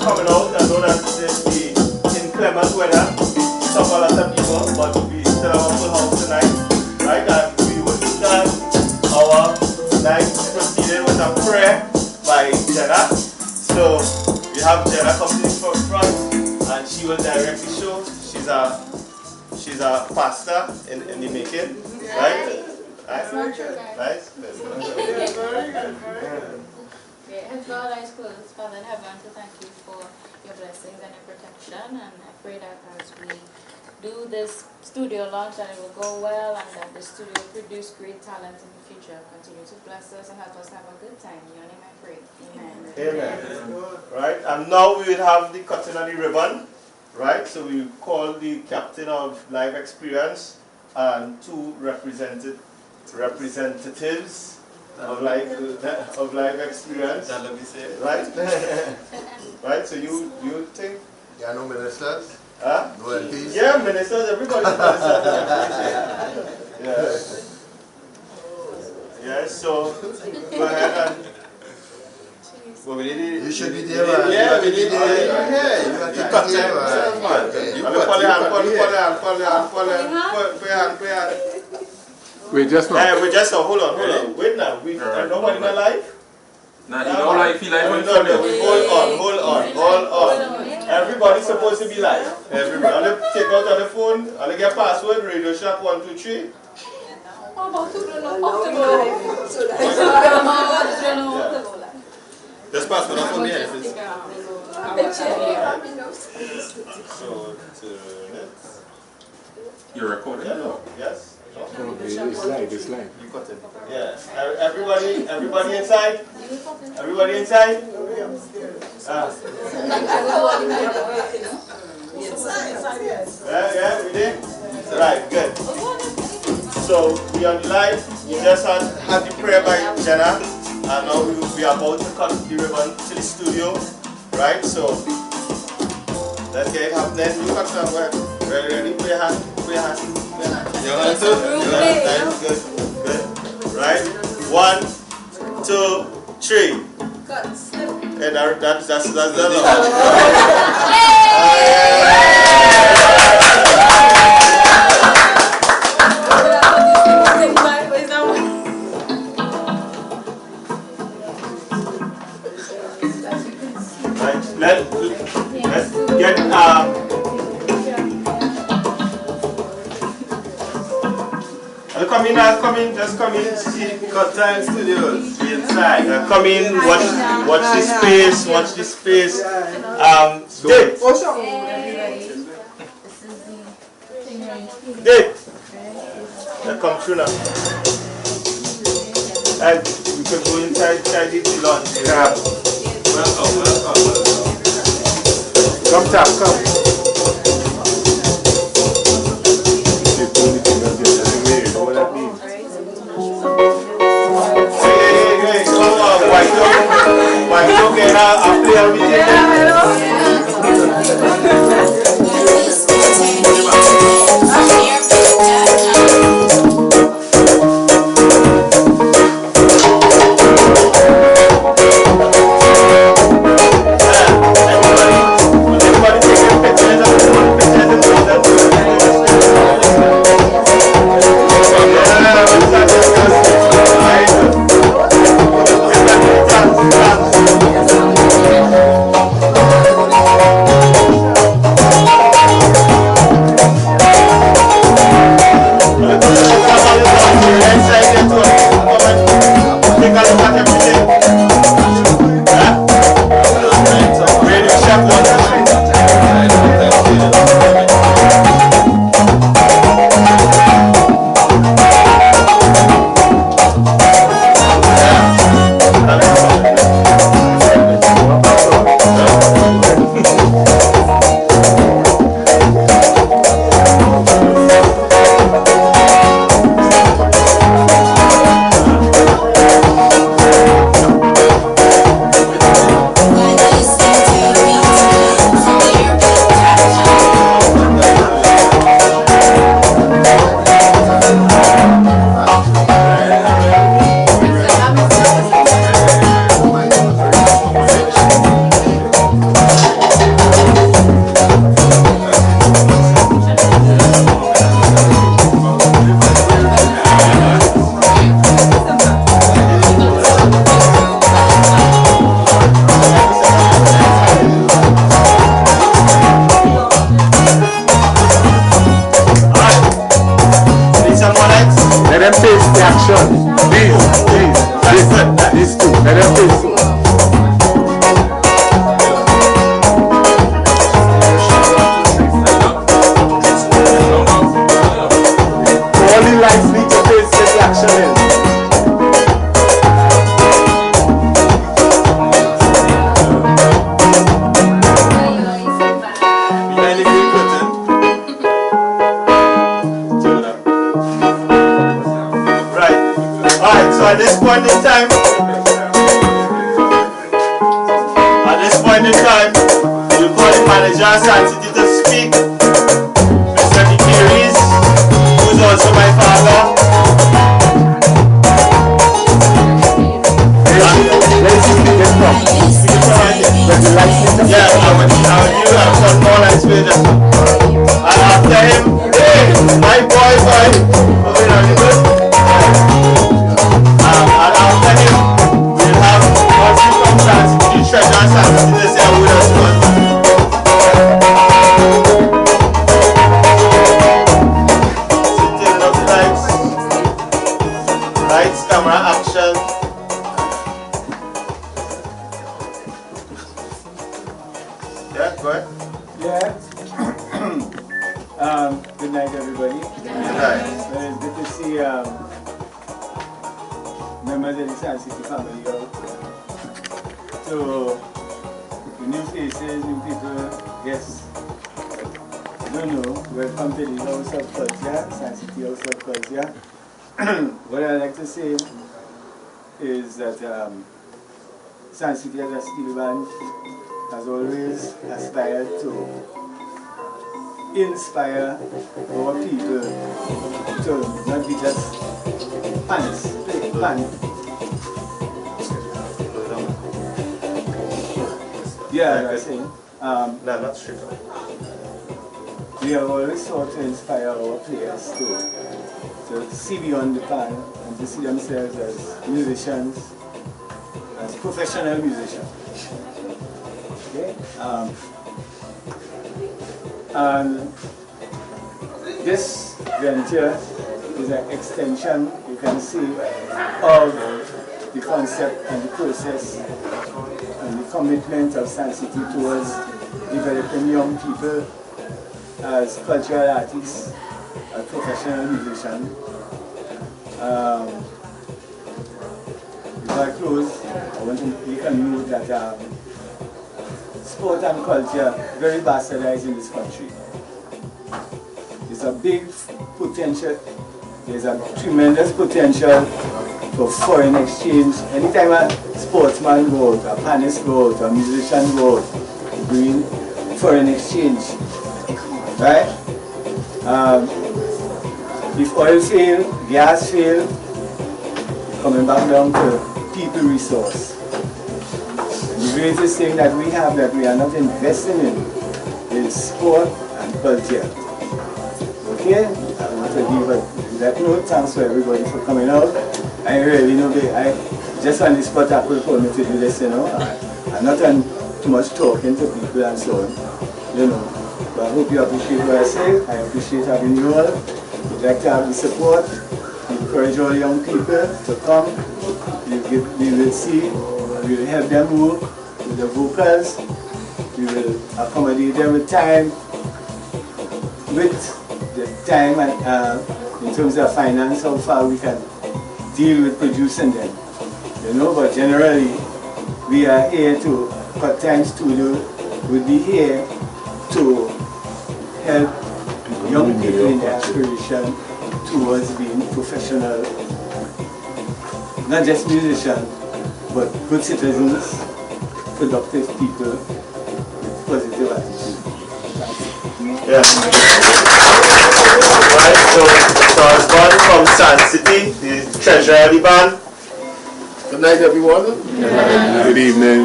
coming out. I know that there's the inclement weather, some a lot of people, but we still have a full house tonight, right? And we will start our night proceeding with a prayer by Jenna. So we have Jenna coming in from front, and she will direct the show. She's a pastor in the making, right? That's not true, guys. Nice. Very good. Great. Heavenly Father, eyes closed. Father in heaven, to thank you for your blessings and your protection. And I pray that as we do this studio launch, that it will go well and that the studio will produce great talent in the future. Continue to bless us and help us have a good time. In your name I pray. Amen. Amen. Right. And now we will have the cutting of the ribbon. Right. So we call the captain of Live Experience and two representatives of live experience, right? Right. So you think? Yeah, no ministers. Huh? No MPs. Yeah, ministers. Everybody's ministers. Yeah. Yeah. So go ahead and. Well, you should be there, man. Yeah, we need You got Wait, just now. Wait, just now. Hold on. Wait now. Nobody in live? Nah, you don't like feel like Hold on. Everybody's supposed to be live. Everybody. I'll take out on the phone. I'll get password. Radio Shack 123. Just pass me the phone here. So, you're recording? Yes. It's live. You cut it. Yeah. Everybody inside? Everybody inside? Yeah, we did? Right, good. So, we are live. We just had the prayer by Jenna. And now we are about to cut the ribbon to the studio. Right? So, let's get it happening. You cut some work. Ready? Put your hand. Your hand too? Nice, good. Right? 1, 2, 3. And that's Let's get just come in, see Cut Time Studios. Be inside. Come in, watch the space. Date. Come through now. And we can go inside the launch. Welcome. Come tap, come. Hey, come on, why don't get out? I'll play everything. them face the action. These two. Let them face it. All the lights need to face where the action is. Behind the green curtain. Turn it up. Right. Alright, so at this point in time, we'll call the manager of Sancity to speak. Mr. Nikiris, who's also my father. Yeah, I would give some more lights with him. And after him, hey, my boy, okay, now you good? And after him, we'll have Orchestra from Sancity, treasure Sancity, they say with us one. Turn up the lights. Lights, camera, action. Yeah, go ahead. Yeah. Good night, everybody. Good night. Well, it's good to see members of the Sancity family out. So, the new faces, new people, yes. I don't know, welcome to the House of Culture, Sancity House of Culture. What I like to say is that Sancity as a steel band has always aspired to inspire our people to not be just fans, fans. Yeah, I was saying. No, not straight up. We have always sought to inspire our players to see beyond the pan and to see themselves as musicians, as professional musicians. Okay? And this venture is an extension, you can see, of the concept and the process and the commitment of Sancity towards developing young people as cultural artists, as professional musicians. Before I close, I want to make a note that sport and culture very bastardized in this country. There's a big potential, there's a tremendous potential for foreign exchange. Anytime a sportsman goes out, a pianist goes out, a musician goes out, doing foreign exchange, right? If oil fail, gas fail, coming back down to people resource. The greatest thing that we have that we are not investing in is sport and culture. Okay? I want to give that note. Thanks for everybody for coming out. I really know just on the spot I could me to do this, you know. I'm not on too much talking to people and so on, you know. But I hope you appreciate what I say. I appreciate having you all. We'd like to have the support. Encourage all young people to come. We will see, we will help them work with the vocals. We will accommodate them with time, and in terms of finance, how far we can deal with producing them. You know, but generally, we are here to, Cut Time Studio will be here to help young people in their aspiration towards being professional, not just musicians, but good citizens, productive people with positive attitude. Yeah. Right, so I was born from Sancity, the treasurer of the band. Good night, everyone. Good evening.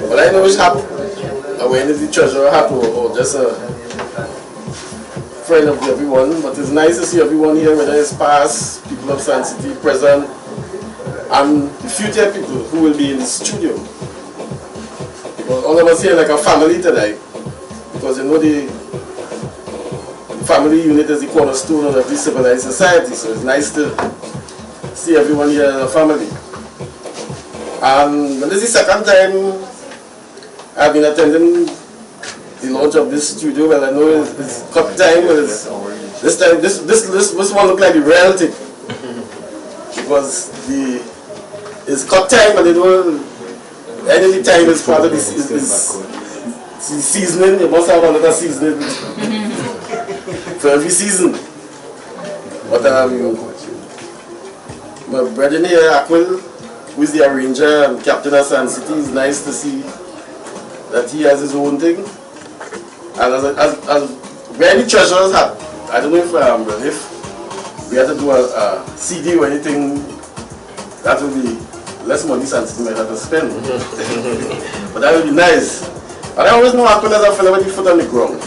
Well, I know it's happy. When is the treasurer happy or just a friend of everyone, but it's nice to see everyone here, whether it's past, people of Sancity, present, and the future people who will be in the studio. Because all of us here like a family tonight. Because you know the family unit is the cornerstone of every civilized society, so it's nice to see everyone here as a family. And this is the second time I've been attending the launch of this studio. Well, I know it's cut time, but this time this one look like the real thing. Because it's cut time, but they don't, any time is part of this seasoning. You must have another seasoning for every season. But my brother here, Aquil, who is the arranger and captain of Sancity, is nice to see that he has his own thing. And as many treasures have, I don't know if we had to do a CD or anything, that would be less money Sancity might have to spend. But that would be nice. And I always know Aquil as a fellow with the foot on the ground.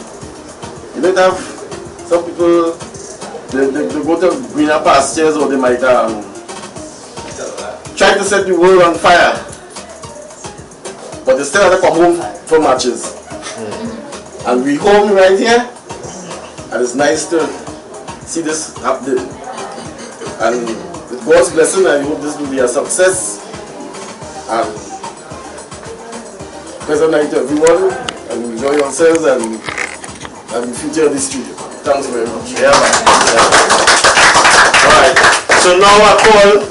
You don't have some people, they go to greener pastures, or they might try to set the world on fire, but they still have to come home for matches. And we home right here, and it's nice to see this happening. And with God's blessing, I hope this will be a success. And pleasant night to everyone, and enjoy yourselves and the future of this studio. Thanks very much. Yeah, man. Alright, so now I call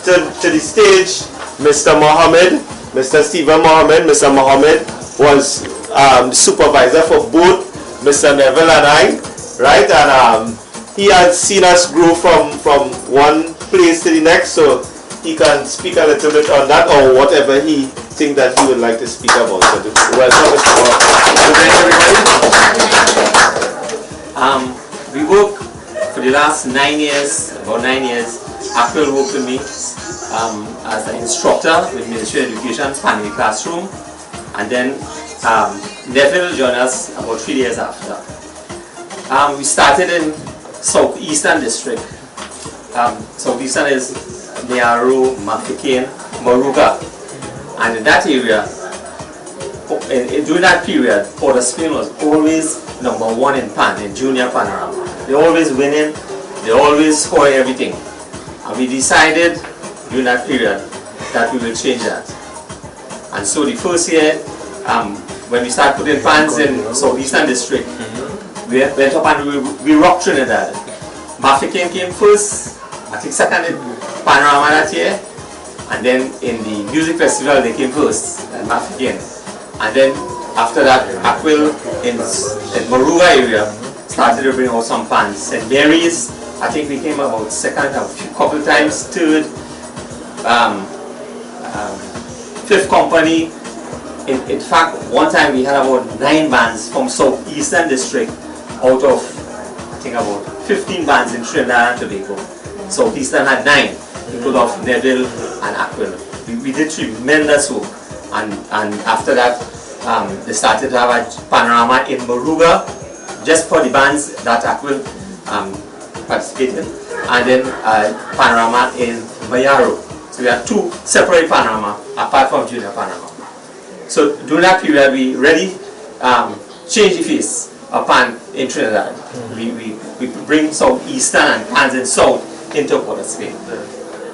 to the stage Mr. Mohammed, Mr. Stephen Mohammed. Mr. Mohammed was the supervisor for both Mr. Neville and I, right? And he has seen us grow from one place to the next, so he can speak a little bit on that, or whatever he thinks that he would like to speak about. So welcome, Mr. Mohammed. We work for the last 9 years, about 9 years. Aquil worked with me as an instructor with Ministry of Education, family classroom, and then Neville joined us about 3 years after. We started in Southeastern District. Southeastern is Niaru, Mafikane, Moruga, and in that area, during that period, Port of Spain was always #1 in pan, in junior panorama. They're always winning, they always score everything. And we decided during that period that we will change that. And so the first year, when we started putting pans in Southeastern District, we went up and we rocked Trinidad. Mafikane came first, I think second in panorama that year, and then in the music festival they came first, Mafikane. And then after that, Aquil in Moruga area started to bring out some pans. St. Mary's, I think we came about second, a couple times, third, fifth company. In fact, one time we had about 9 bands from Southeastern District out of, I think, about 15 bands in Trinidad and Tobago. Southeastern had 9, people of Neville and Aquil. We did tremendous work, and after that, they started to have a panorama in Moruga, just for the bands that Aquil participated, and then panorama in Mayaro. So we had 2 separate panorama apart from junior panorama. So during that period, we really changed the face of pan in Trinidad. We bring Southeastern and pans in South into Port of Spain.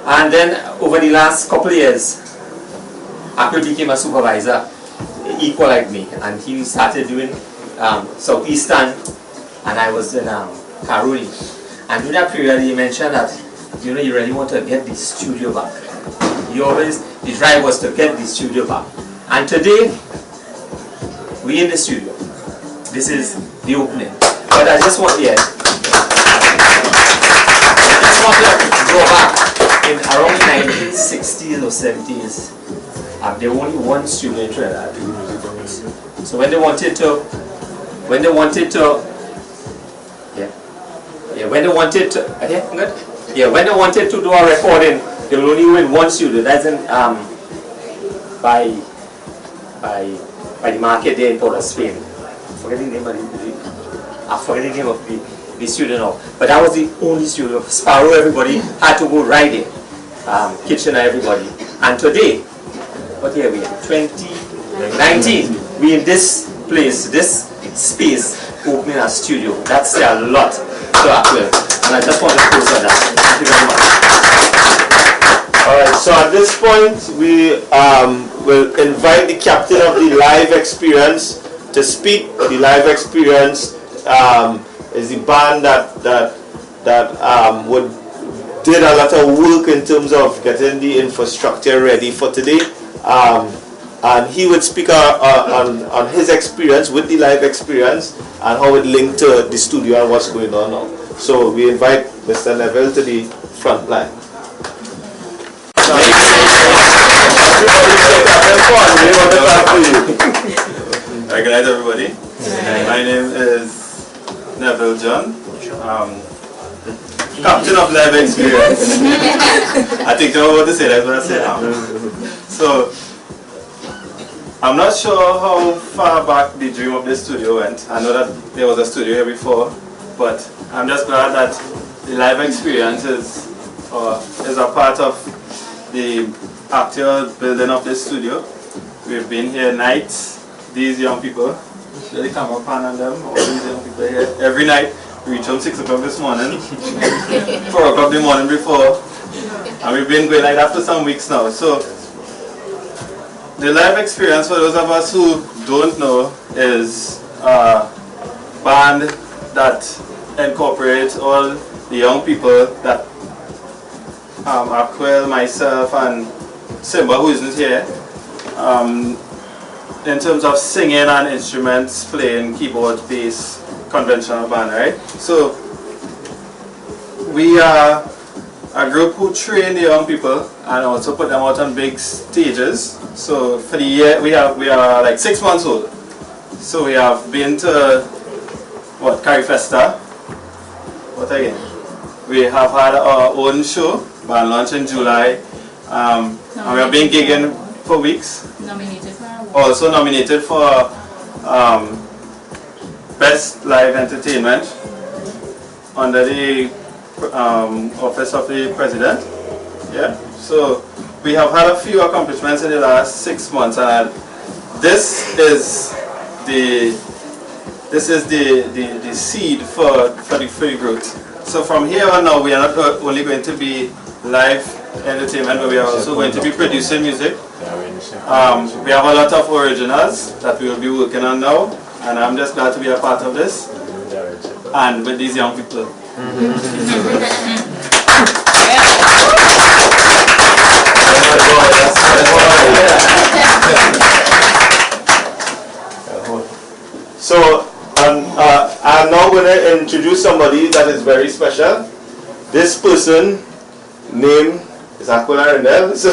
And then over the last couple of years, Aquil became a supervisor, equal like me, and he started doing Southeastern, and I was in Karuri. And during that period, he mentioned that, you know, you really want to get the studio back. The drive was to get the studio back. And today, we in the studio. This is the opening. But I just want, I just want to go back in around the 1960s or 70s. There was only one studio in Trinidad. So when they wanted to do a recording, they will only win one studio. That's in by the market there in Port of Spain. I forget the name of the studio now. But that was the only studio. Sparrow, everybody had to go right there. Kitchener, everybody. And today, what year are we in? 2019. We in this place, this space, opening a studio. That's a lot to Aquil. And I just want to close on that. Thank you very much. Alright, so at this point we will invite the captain of the live experience to speak. The live experience is the band that did a lot of work in terms of getting the infrastructure ready for today. And he would speak on his experience with the live experience and how it linked to the studio and what's going on now. So we invite Mr. Neville to the front line. Good night, everybody. My name is Neville John, captain of live experience. I think I know what to say, that's what I say. So, I'm not sure how far back the dream of this studio went. I know that there was a studio here before, but I'm just glad that the live experience is a part of the actual building of this studio. We've been here nights, these young people, the camera pan on them, all these young people here, every night. We reached home 6 o'clock this morning, 4 o'clock the morning before, and we've been going like that for some weeks now. So, the live experience, for those of us who don't know, is a band that incorporates all the young people that Aquil, myself, and Simba, who isn't here, in terms of singing and instruments, playing keyboard, bass, conventional band, right? So we are a group who train the young people and also put them out on big stages. So for the year, we are like 6 months old. So we have been to what, Carry Festa. What again? We have had our own show, band launch in July, and we have been gigging for weeks. Nominated for an award. Also nominated for Best Live Entertainment under the Office of the President. Yeah. So we have had a few accomplishments in the last 6 months, and this is the seed for the growth. So from here on now, we are not only going to be live entertainment, but we are also going to be producing music. We have a lot of originals that we will be working on now, and I'm just glad to be a part of this and with these young people. So I'm now going to introduce somebody that is very special. This person name is Aquil Arundel. So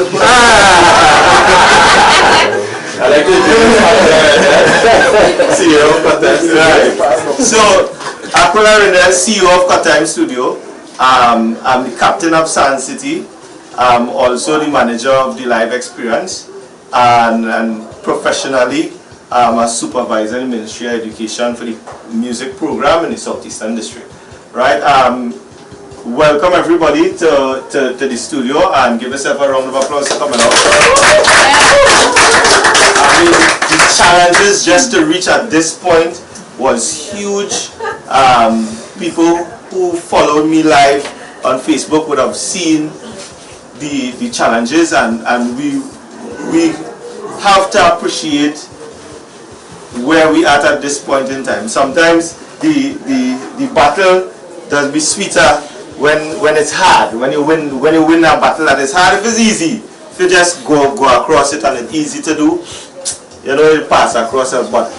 I like to introduce CEO of Cotime. So Aquil Arundel, CEO of Cotime Studio. I'm the captain of Sancity. I'm also the manager of the live experience, and professionally I'm a supervisor in the Ministry of Education for the music program in the Southeastern District. Right? Welcome everybody to the studio, and give yourself a round of applause for coming out. I mean, the challenges just to reach at this point was huge. People who followed me live on Facebook would have seen the challenges, and we have to appreciate where we are at this point in time. Sometimes the battle does be sweeter when it's hard. When you win a battle that is hard. If it's easy, if you just go across it and it's easy to do, you know, you pass across it. But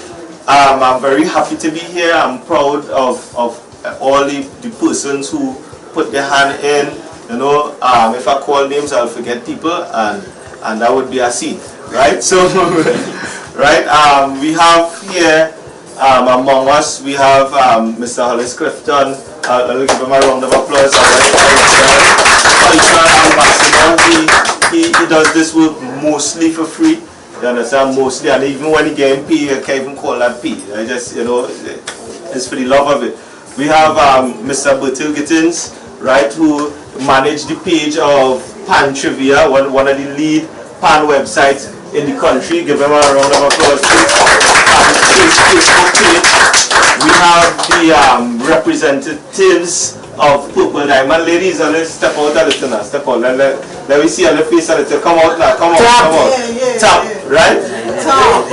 I'm very happy to be here. I'm proud of all the persons who put their hand in. You know, if I call names, I'll forget people, and that would be a scene, right? So, right, we have here among us, we have Mr. Hollis Clifton. I'll give him a round of applause. He does this work mostly for free. You understand? Mostly, and even when he gets paid, I can't even call that pay. I just, you know, it's for the love of it. We have Mr. Bertil Gittins, right, who managed the page of Pan Trivia, one of the lead Pan websites in the country. Give him a round of applause, please. Facebook page. we have the representatives of Purple Diamond. Ladies, let's step out a little now. Step out. Let me see on the face a little. Come out now. Come out. Come out. Top, right? Top.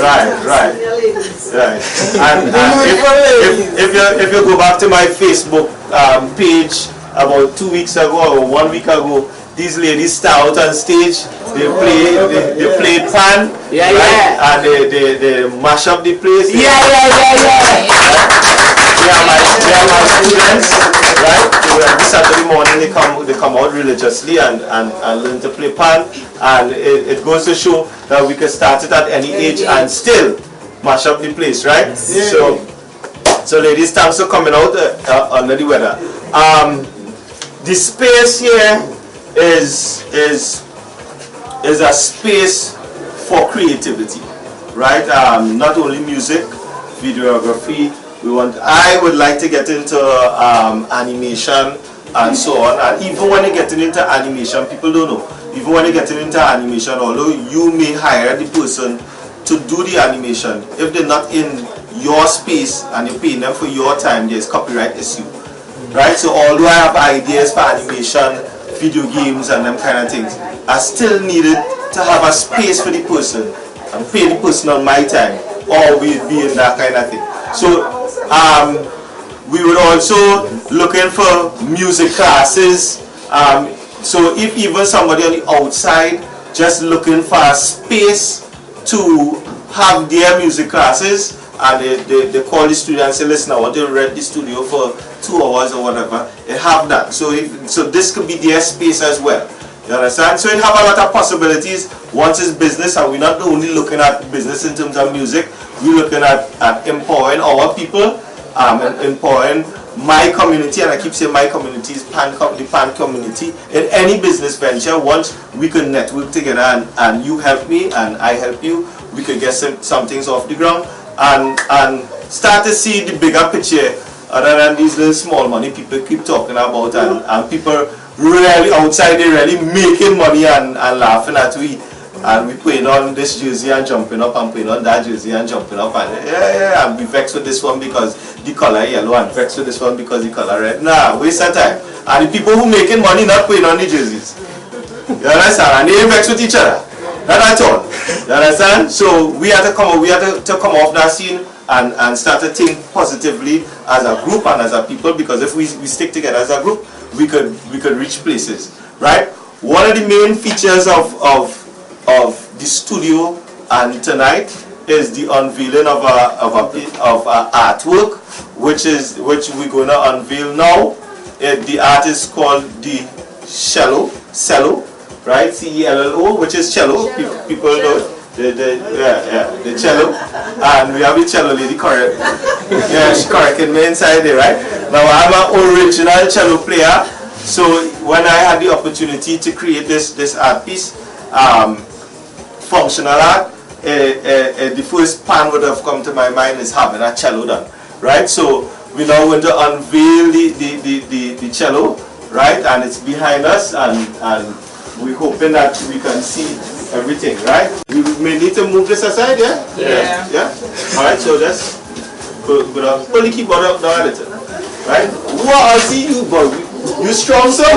Right. And if you go back to my Facebook page about 2 weeks ago or 1 week ago, these ladies start out on stage. They play pan, right? And they mash up the place. They are my students, right? Every Saturday morning they come out religiously and learn to play pan, and it goes to show that we can start it at any age and still mash up the place, right? So ladies, thanks for coming out under the weather. The space here is a space for creativity, right? Not only music, videography. I would like to get into animation and so on. And even when you're getting into animation, people don't know. Even when you're getting into animation, although you may hire the person to do the animation, if they're not in your space and you're paying them for your time, there's copyright issue, right? So although I have ideas for animation, video games and them kind of things, I still needed to have a space for the person and pay the person on my time, or we'd be in that kind of thing. So we were also looking for music classes. So if even somebody on the outside just looking for a space to have their music classes, and they call the studio and say, listen, I want to rent the studio for 2 hours or whatever, they have that. So this could be their space as well. You understand? So it have a lot of possibilities once it's business, and we're not only looking at business in terms of music, we're looking at empowering our people, and empowering my community, and I keep saying my community is the pan community. In any business venture, once we can network together and you help me and I help you, we could get some things off the ground and start to see the bigger picture other than these little small money people keep talking about, and people really outside, they really making money and laughing at we. And we putting on this jersey and jumping up, and putting on that jersey and jumping up, and and we vexed with this one because the color yellow, and vexed with this one because the color red. Nah, waste of time. And the people who making money not putting on the jerseys. You understand? And they ain't vexed with each other. Not at all. You understand? So we have to come off that scene and start to think positively as a group and as a people, because if we stick together as a group, we could reach places. Right? One of the main features of the studio and tonight is the unveiling of our artwork, which we're going to unveil now. The art is called the Cello, right? CELLO, which is cello. People know the cello, and we have the cello lady correct. Yeah, she's correcting me inside there, right? Now I'm an original cello player, so when I had the opportunity to create this art piece, functional art, the first pan would have come to my mind is having a cello done, right? So we now going to unveil the cello, right? And it's behind us, and we're hoping that we can see everything, right? We may need to move this aside, yeah? Yeah. All right, so just pull the keyboard up down a little, right? Wow, I see you, boy. You strong, sir?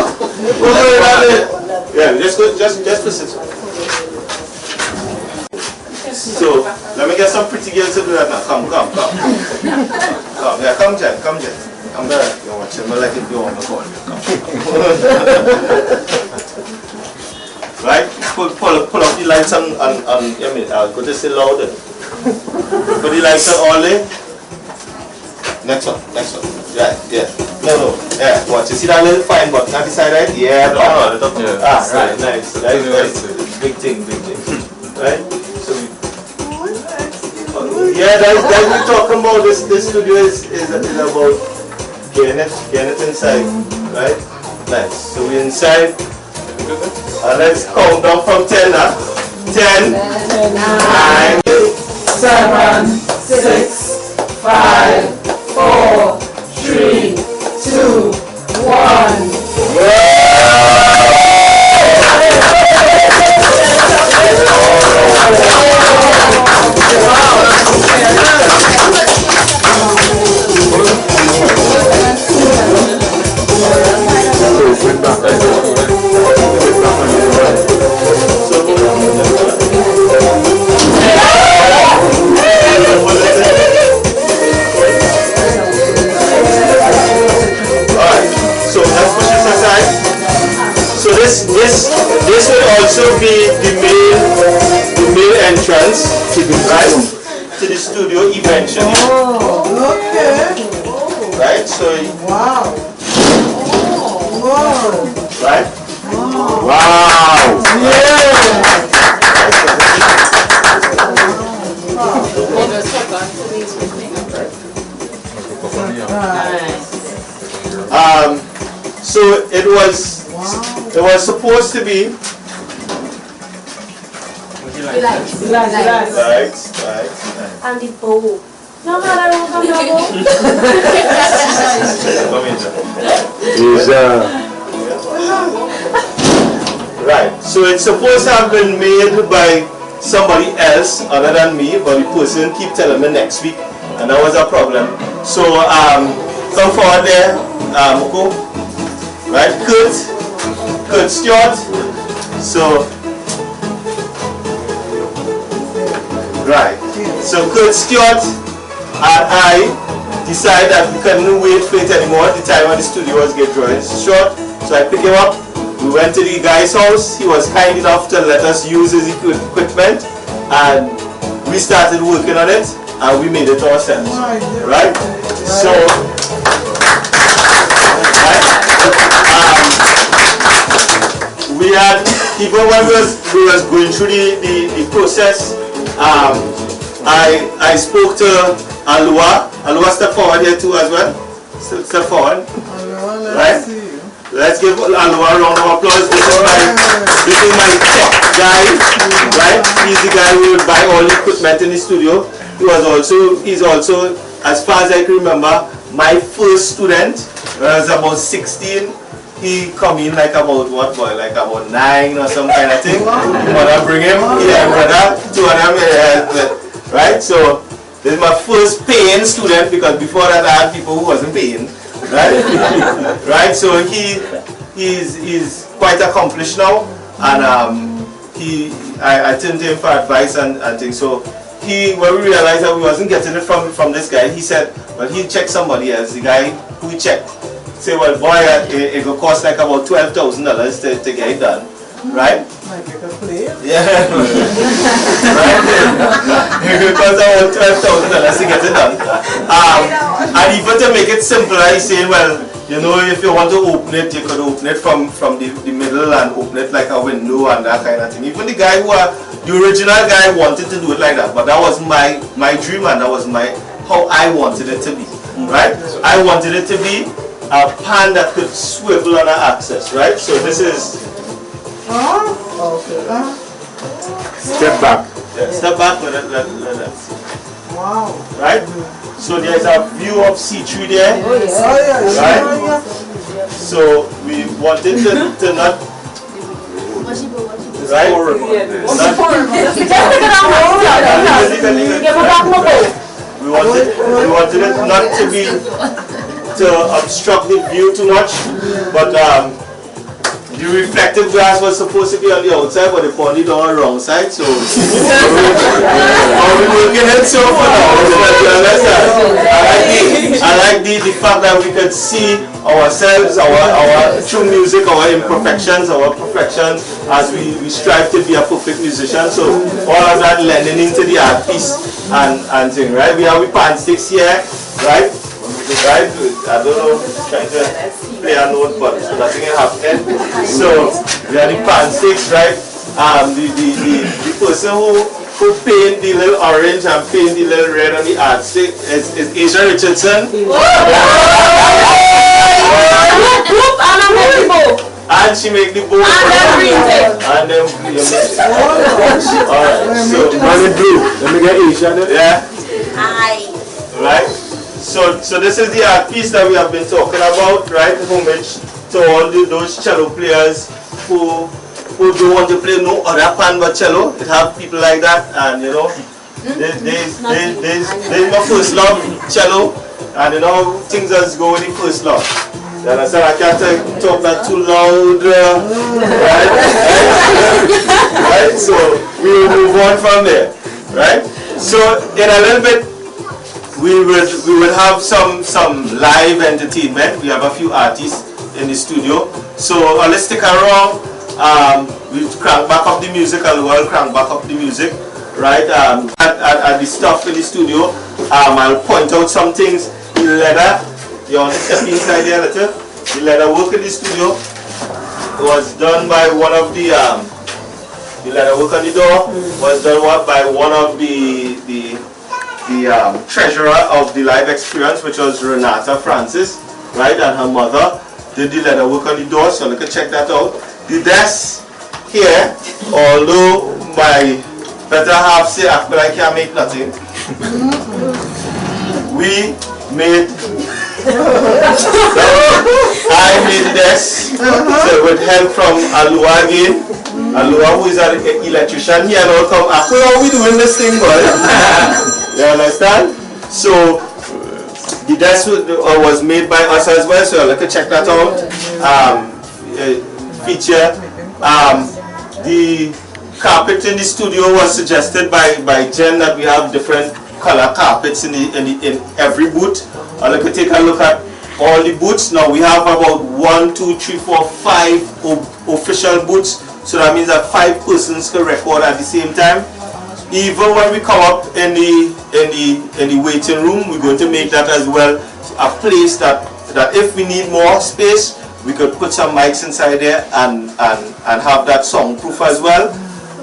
Yeah, just listen. So let me get some pretty girls to do that now. Come. Yeah, come, Jen. Come there. You're watching me like if you want to call. Right? Pull up the lights on I'll go to say louder. Put the lights on all day. Next one. Yeah. No. Yeah, watch. You see that little fine button at the side, right? Yeah, right, nice. That's big thing. Right? So that's we talking about this studio is about getting it inside, right? Nice. So we're inside. And let's count down from 10 now. 10, 9, 7, 6, 5, 4, 3, 2, 1. be the main entrance, right, to the studio eventually. Oh, okay. Right, so Wow. Wow. right. Wow! So it was supposed to be right. And the bow. No, Right. So it's supposed to have been made by somebody else other than me, but the person keep telling me next week, and that was a problem. So come forward there, Muko. Right, Kurt Stewart. So right. So Kurt Stewart and I decided that we couldn't wait for it anymore. The time when the studio was getting drawing short, so I picked him up. We went to the guy's house. He was kind enough to let us use his equipment, and we started working on it, and we made it ourselves. Right? So, right? We had, even when we was going through the process, I spoke to Alua. Alua, step forward here too as well. Step forward. Right? Let's give Alua a round of applause. This is my tech guy, right? He's the guy who would buy all the equipment in the studio. He's also, as far as I can remember, my first student. When I was about 16, he come in like about what boy? Like about 9 or some kind of thing. When I bring him, yeah, brother, 2 of them, right? So this is my first paying student, because before that I had people who wasn't paying. Right? Right? So he's quite accomplished now, and I turned to him for advice and things. So when we realized that we wasn't getting it from this guy, he said, well, he'll check somebody else. The guy who he checked say, well, boy, it will cost like about $12,000 to get it done. Right? Like you can play. Yeah. Right? It will cost about $12,000 to get it done. And even to make it simpler, he's saying, well, you know, if you want to open it, you could open it from the middle and open it like a window and that kind of thing. Even the original guy wanted to do it like that, but that wasn't my dream, and that was how I wanted it to be. Right? I wanted it to be a pan that could swivel on an axis. Right? So this is. Okay. Step back. Yeah, step back. Let that see. Wow. Right? So there's a view of C3 there. Oh, yeah. Right? So we wanted to not. Right? We wanted it not to be to obstruct the view too much, but the reflective glass was supposed to be on the outside, but they found it on the wrong side, so we're working it so for now. I like the fact that we could see ourselves, our true music, our imperfections, our perfections, as we strive to be a perfect musician. So all of that lending into the art piece and thing, right? We have the pan sticks here, right? Right? I don't know, trying to play a note, but nothing is happening. So we have the pan sticks, right? The person who paint the little orange and paint the little red on the art stick is Asia Richardson. And she make the bow. And then alright, so Man in blue. Let me get Asia. yeah. Hi. Right? So this is the art piece that we have been talking about, right? Homage to all those cello players who don't want to play no other pan but cello. It have people like that, and you know, there's my first love, cello, and you know things that's go with the first love. You understand? I can't talk that too loud, right? Right? So we will move on from there, right? So in a little bit, we will have some live entertainment. We have a few artists in the studio, so let's stick around. we crank back up the music, and we'll crank back up the music, right? At the stuff in the studio, I'll point out some things. The leather, you want to step inside there a little? The leather work in the studio was done by one of the leather work on the door was done by one of the treasurer of the live experience, which was Renata Francis, right? And her mother did the leather work on the door, so you can check that out. The desk here, although my better half say I feel I can't make nothing, we made I made the desk, so with help from Alua again. Alua, who is an electrician, he and all come, how are we doing this thing, boy? You understand? So the desk was made by us as well, so you can check that out. Feature. The carpet in the studio was suggested by Jen that we have different color carpets in every booth. And you can take a look at all the booths. Now we have about 1, 2, 3, 4, 5 official booths. So that means that 5 persons can record at the same time. Even when we come up in the waiting room, we're going to make that as well a place that if we need more space, we could put some mics inside there and have that soundproof as well.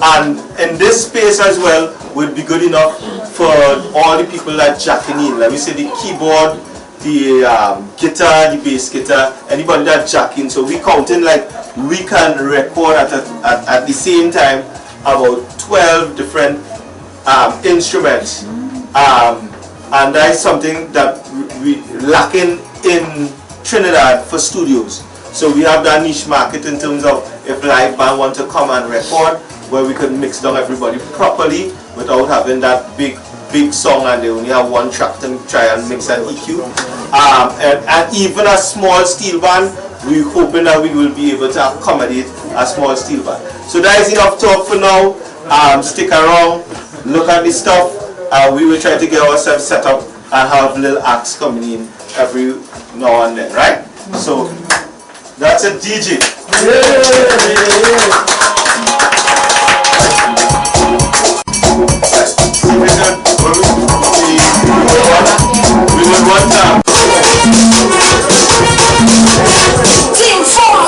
And in this space as well would be good enough for all the people that jacking in. Let me say the keyboard, the guitar, the bass guitar, anybody that jacking. So we counting like we can record at the same time about 12 different instruments. And that is something that we lacking in Trinidad for studios. So we have that niche market in terms of if live band want to come and record, where we can mix down everybody properly without having that big song and they only have one track to try and mix and EQ. And even a small steel band, we're hoping that we will be able to accommodate a small steel band. So that is enough talk for now. Stick around, look at this stuff. We will try to get ourselves set up and have little acts coming in every now and then, right? So that's a DJ. We will run down. Team 4.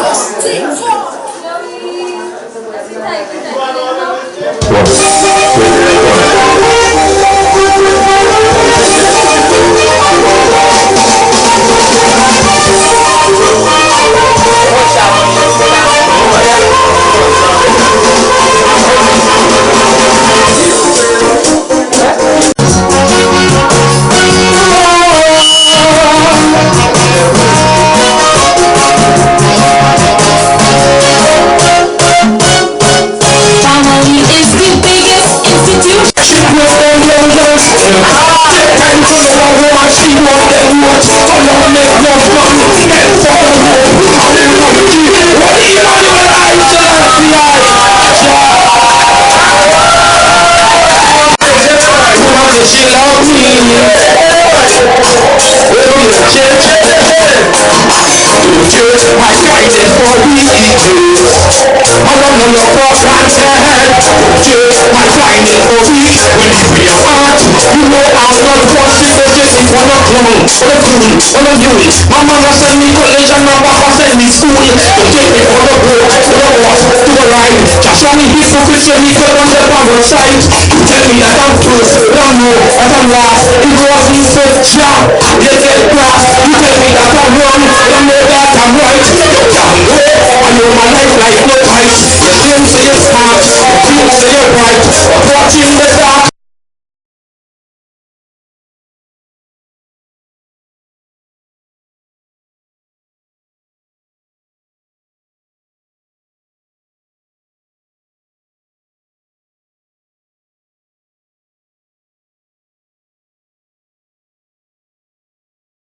Mama send me college and my papa send me school. To take me for the road, to the walk, to the ride. Just show me hypocrites when we put on the power side. You tell me that I'm first, don't know that I'm last. It was me first job, you get grass. You tell me that I'm wrong,